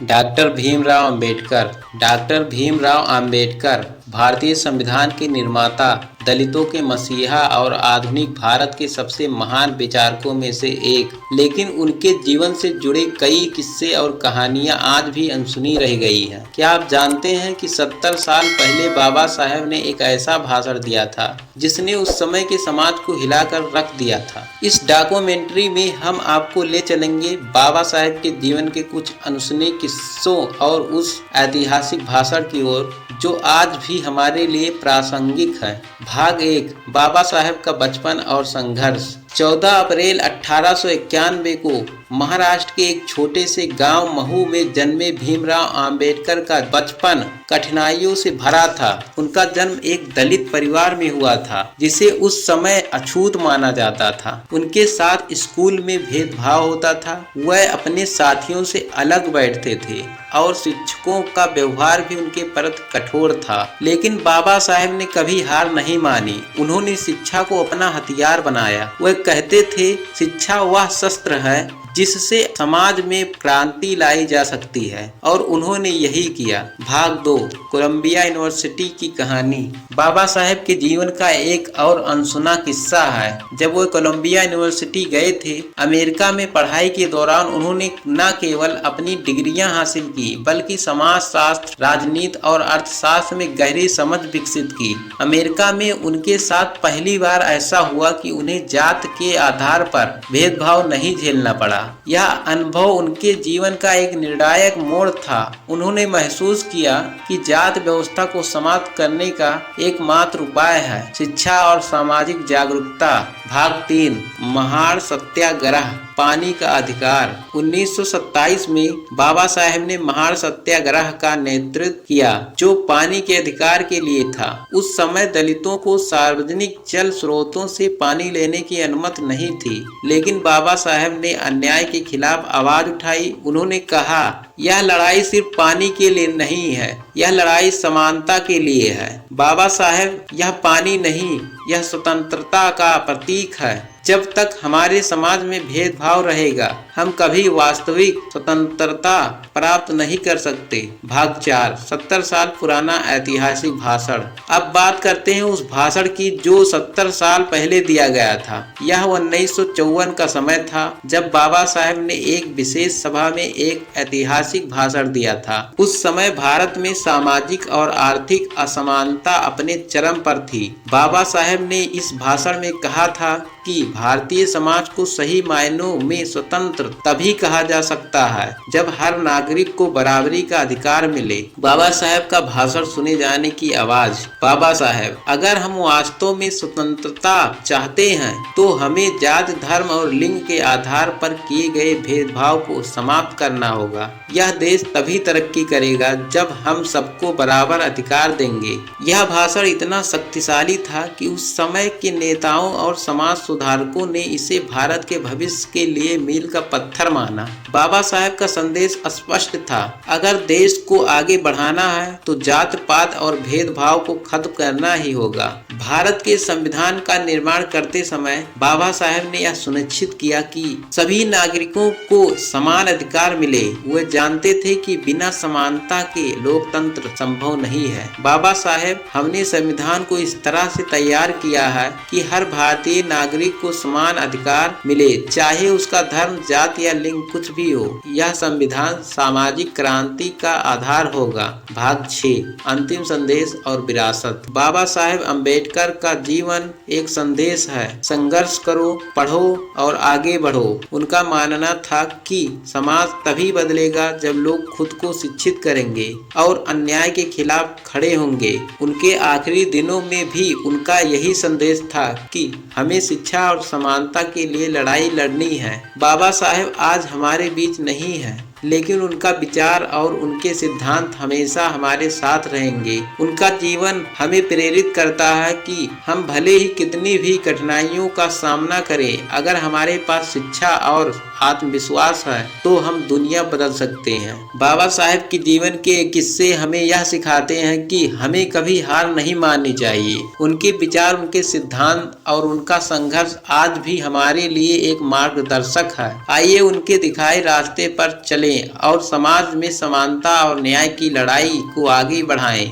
Doctor Bhimrao Ambedkar. Doctor Bhimrao Ambedkar भारतीय संविधान के निर्माता, दलितों के मसीहा और आधुनिक भारत के सबसे महान विचारकों में से एक। लेकिन उनके जीवन से जुड़े कई किस्से और कहानियां आज भी अनसुनी रह गई हैं। क्या आप जानते हैं कि 70 साल पहले बाबा साहेब ने एक ऐसा भाषण दिया था जिसने उस समय के समाज को हिलाकर रख दिया था। इस डॉक्यूमेंट्री में हम आपको ले चलेंगे बाबा साहेब के जीवन के कुछ अनसुने किस्सों और उस ऐतिहासिक भाषण की ओर जो आज भी हमारे लिए प्रासंगिक है। भाग 1, बाबा साहेब का बचपन और संघर्ष। 14 अप्रैल 1891 को महाराष्ट्र के एक छोटे से गांव महू में जन्मे भीमराव अंबेडकर का बचपन कठिनाइयों से भरा था। उनका जन्म एक दलित परिवार में हुआ था जिसे उस समय अछूत माना जाता था। उनके साथ स्कूल में भेदभाव होता था। वह अपने साथियों से अलग बैठते थे और शिक्षकों का व्यवहार भी उनके प्रति कठोर था। लेकिन बाबा साहेब ने कभी हार नहीं मानी। उन्होंने शिक्षा को अपना हथियार बनाया। वह कहते थे, शिक्षा वह शस्त्र है जिससे समाज में क्रांति लाई जा सकती है, और उन्होंने यही किया। भाग 2, कोलंबिया यूनिवर्सिटी की कहानी। बाबा साहेब के जीवन का एक और अनसुना किस्सा है। जब वो कोलंबिया यूनिवर्सिटी गए थे, अमेरिका में पढ़ाई के दौरान उन्होंने न केवल अपनी डिग्रियां हासिल की बल्कि समाज शास्त्र, राजनीति और अर्थशास्त्र में गहरी समझ विकसित की। अमेरिका में उनके साथ पहली बार ऐसा हुआ कि उन्हें जात के आधार पर भेदभाव नहीं झेलना पड़ा। यह अनुभव उनके जीवन का एक निर्णायक मोड़ था। उन्होंने महसूस किया कि जात व्यवस्था को समाप्त करने का एकमात्र उपाय है शिक्षा और सामाजिक जागरूकता। भाग 3, महाड़ सत्याग्रह, पानी का अधिकार। 1927 में बाबा साहेब ने महाड़ सत्याग्रह का नेतृत्व किया जो पानी के अधिकार के लिए था। उस समय दलितों को सार्वजनिक जल स्रोतों से पानी लेने की अनुमति नहीं थी, लेकिन बाबा साहेब ने अन्याय के खिलाफ आवाज उठाई। उन्होंने कहा, यह लड़ाई सिर्फ पानी के लिए नहीं है, यह लड़ाई समानता के लिए है। बाबा साहेब, यह पानी नहीं, यह स्वतंत्रता का प्रतीक है। जब तक हमारे समाज में भेदभाव रहेगा, हम कभी वास्तविक स्वतंत्रता प्राप्त नहीं कर सकते। भाग 4, 70 साल पुराना ऐतिहासिक भाषण। अब बात करते हैं उस भाषण की जो 70 साल पहले दिया गया था। यह 1954 का समय था जब बाबा साहेब ने एक विशेष सभा में एक ऐतिहासिक भाषण दिया था। उस समय भारत में सामाजिक और आर्थिक असमानता अपने चरम पर थी। बाबा साहेब ने इस भाषण में कहा था कि भारतीय समाज को सही मायनों में स्वतंत्र तभी कहा जा सकता है जब हर नागरिक को बराबरी का अधिकार मिले। बाबा साहेब का भाषण सुने जाने की आवाज। बाबा साहेब, अगर हम वास्तव में स्वतंत्रता चाहते हैं तो हमें जाति, धर्म और लिंग के आधार पर किए गए भेदभाव को समाप्त करना होगा। यह देश तभी तरक्की करेगा जब हम सबको बराबर अधिकार देंगे। यह भाषण इतना शक्तिशाली था कि उस समय के नेताओं और समाज सुधारकों ने इसे भारत के भविष्य के लिए मील का पत्थर माना। बाबा साहेब का संदेश स्पष्ट था, अगर देश को आगे बढ़ाना है तो जात पात और भेदभाव को खत्म करना ही होगा। भारत के संविधान का निर्माण करते समय बाबा साहेब ने यह सुनिश्चित किया कि सभी नागरिकों को समान अधिकार मिले। वे जानते थे कि बिना समानता के लोकतंत्र संभव नहीं है। बाबा साहेब, हमने संविधान को इस तरह से तैयार किया है कि हर भारतीय नागरिक को समान अधिकार मिले, चाहे उसका धर्म, जाति या लिंग कुछ भी हो। यह संविधान सामाजिक क्रांति का आधार होगा। भाग 6, अंतिम संदेश और विरासत। बाबा साहेब अंबेडकर का जीवन एक संदेश है, संघर्ष करो, पढ़ो और आगे बढ़ो। उनका मानना था कि समाज तभी बदलेगा जब लोग खुद को शिक्षित करेंगे और अन्याय के खिलाफ खड़े होंगे। उनके आखिरी दिनों में भी उनका यही संदेश था कि हमें शिक्षा और समानता के लिए लड़ाई लड़नी है। बाबा साहेब आज हमारे बीच नहीं है, लेकिन उनका विचार और उनके सिद्धांत हमेशा हमारे साथ रहेंगे। उनका जीवन हमें प्रेरित करता है कि हम भले ही कितनी भी कठिनाइयों का सामना करें, अगर हमारे पास शिक्षा और आत्मविश्वास है तो हम दुनिया बदल सकते हैं। बाबा साहेब के जीवन के किस्से हमें यह सिखाते हैं कि हमें कभी हार नहीं माननी चाहिए। उनके विचार, उनके सिद्धांत और उनका संघर्ष आज भी हमारे लिए एक मार्गदर्शक है। आइए उनके दिखाए रास्ते पर चलें और समाज में समानता और न्याय की लड़ाई को आगे बढ़ाएं।